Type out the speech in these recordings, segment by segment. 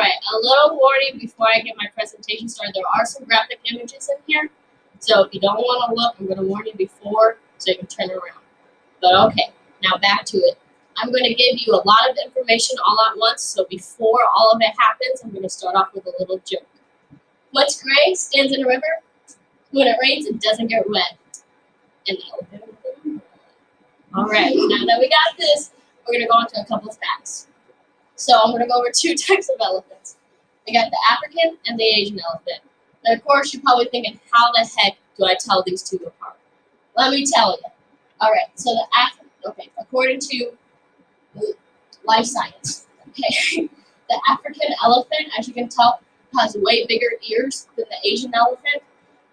Alright, a little warning before I get my presentation started. There are some graphic images in here. So if you don't want to look, I'm going to warn you before so you can turn around. But okay, now back to it. I'm going to give you a lot of information all at once. So before all of it happens, I'm going to start off with a little joke. What's gray stands in a river? When it rains, it doesn't get wet. An elephant. Alright, now that we got this, we're going to go on to a couple of facts. So I'm going to go over two types of elephants. We got the African and the Asian elephant. And of course, you're probably thinking, how the heck do I tell these two apart? Let me tell you. Alright, so according to life science, okay, the African elephant, as you can tell, has way bigger ears than the Asian elephant.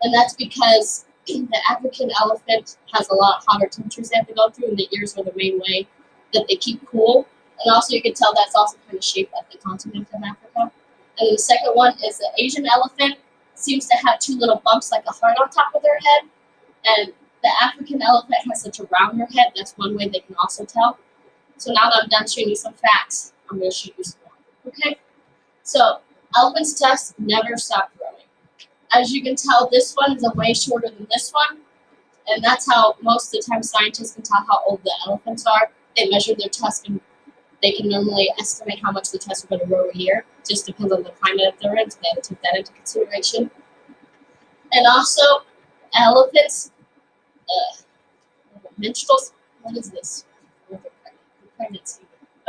And that's because the African elephant has a lot hotter temperatures they have to go through, and the ears are the main way that they keep cool. And also, you can tell that's also kind of shaped like the continent of Africa. And then the second one is the Asian elephant seems to have two little bumps like a heart on top of their head. And the African elephant has such a rounder head. That's one way they can also tell. So now that I'm done showing you some facts, I'm going to show you some more. Okay? So, elephants' tusks never stop growing. As you can tell, this one is way shorter than this one. And that's how most of the time scientists can tell how old the elephants are. They measure their tusks and they can normally estimate how much the tusks are going to grow a year. It just depends on the climate that they're in, so they have to take that into consideration. And also, elephants, menstruals, what is this? Pregnancy.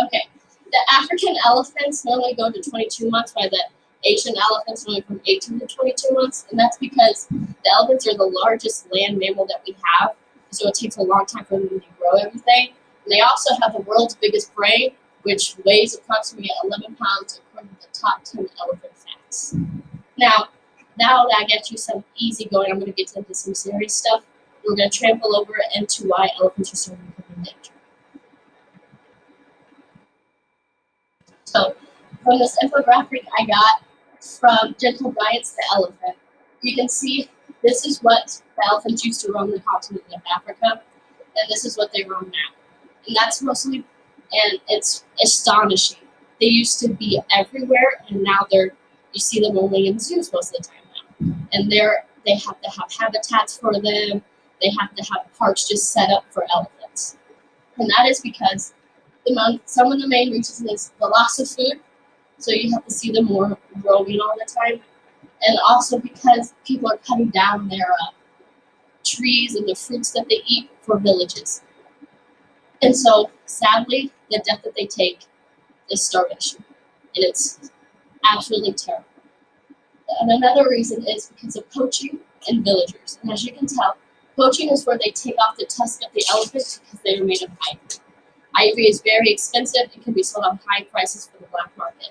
Okay, the African elephants normally go to 22 months, while the Asian elephants only from 18 to 22 months, and that's because the elephants are the largest land mammal that we have, so it takes a long time for them to grow everything. And they also have the world's biggest brain, which weighs approximately 11 pounds according to the top 10 elephant facts. Now that I get you some easy going, I'm going to get into some serious stuff. We're going to trample over into why elephants are so endangered. So, from this infographic I got from Gentle Giants the Elephant, you can see this is what the elephants used to roam the continent of Africa, and this is what they roam now. And that's mostly, and it's astonishing. They used to be everywhere, and now you see them only in zoos most of the time now. And they have to have habitats for them. They have to have parks just set up for elephants. And that is because some of the main reasons is the loss of food. So you have to see them more roaming all the time. And also because people are cutting down their trees and the fruits that they eat for villages. And so, sadly, the death that they take is starvation. And it's absolutely terrible. And another reason is because of poaching and villagers. And as you can tell, poaching is where they take off the tusk of the elephant because they are made of ivory. Ivory is very expensive and can be sold on high prices for the black market.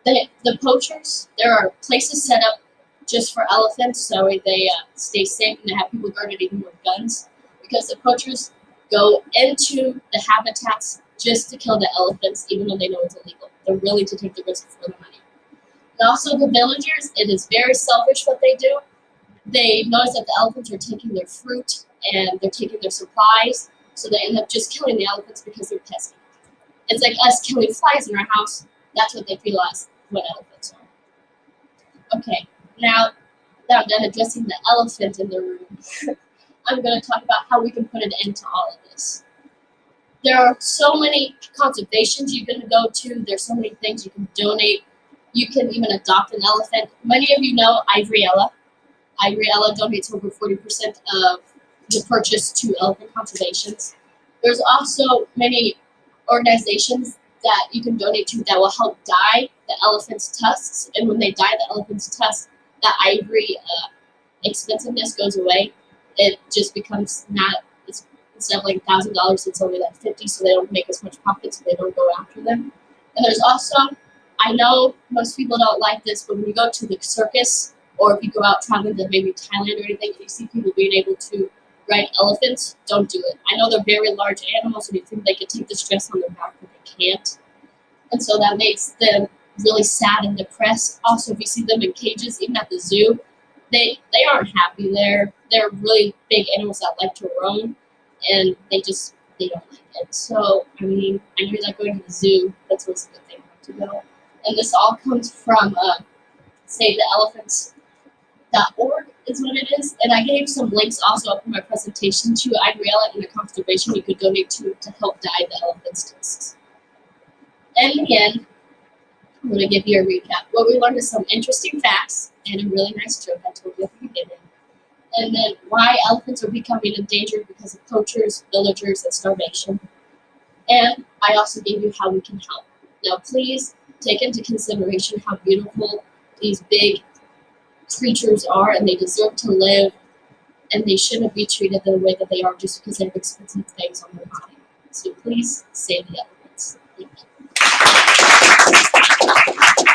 The poachers, there are places set up just for elephants so they stay safe, and they have people guarded even with guns, because the poachers go into the habitats just to kill the elephants, even though they know it's illegal. They're willing to take the risk for the money. And also the villagers, it is very selfish what they do. They notice that the elephants are taking their fruit and they're taking their supplies, so they end up just killing the elephants because they're pesky. It's like us killing flies in our house. That's what they realize what elephants are. Okay, now that I'm done addressing the elephant in the room, I'm going to talk about how we can put an end to all of this. There are so many conservations you can go to. There's so many things you can donate. You can even adopt an elephant. Many of you know Ivoriella. Ivoriella donates over 40% of the purchase to elephant conservations. There's also many organizations that you can donate to that will help dye the elephant's tusks. And when they dye the elephant's tusks, the ivory expensiveness goes away. It just becomes instead of like $1,000, it's only like $50, so they don't make as much profit, so they don't go after them. And there's also, I know most people don't like this, but when you go to the circus, or if you go out traveling to maybe Thailand or anything, and you see people being able to ride elephants, don't do it. I know they're very large animals, and you think they could take the stress on their back, but they can't. And so that makes them really sad and depressed. Also, if you see them in cages, even at the zoo, they aren't happy there. They're really big animals that like to roam, and they don't like it. So, I mean, I know you're not going to the zoo. That's what's a good thing to go. And this all comes from SaveTheElephants.org is what it is. And I gave some links also up in my presentation to iReal and a conservation you could donate to help dye the elephants' tusks. And in the end, I'm going to give you a recap. What we learned is some interesting facts and a really nice joke I told you at the beginning. And then why elephants are becoming endangered because of poachers, villagers, and starvation. And I also gave you how we can help. Now please take into consideration how beautiful these big creatures are, and they deserve to live, and they shouldn't be treated the way that they are just because they have expensive things on their body. So please save the elephants. Thank you.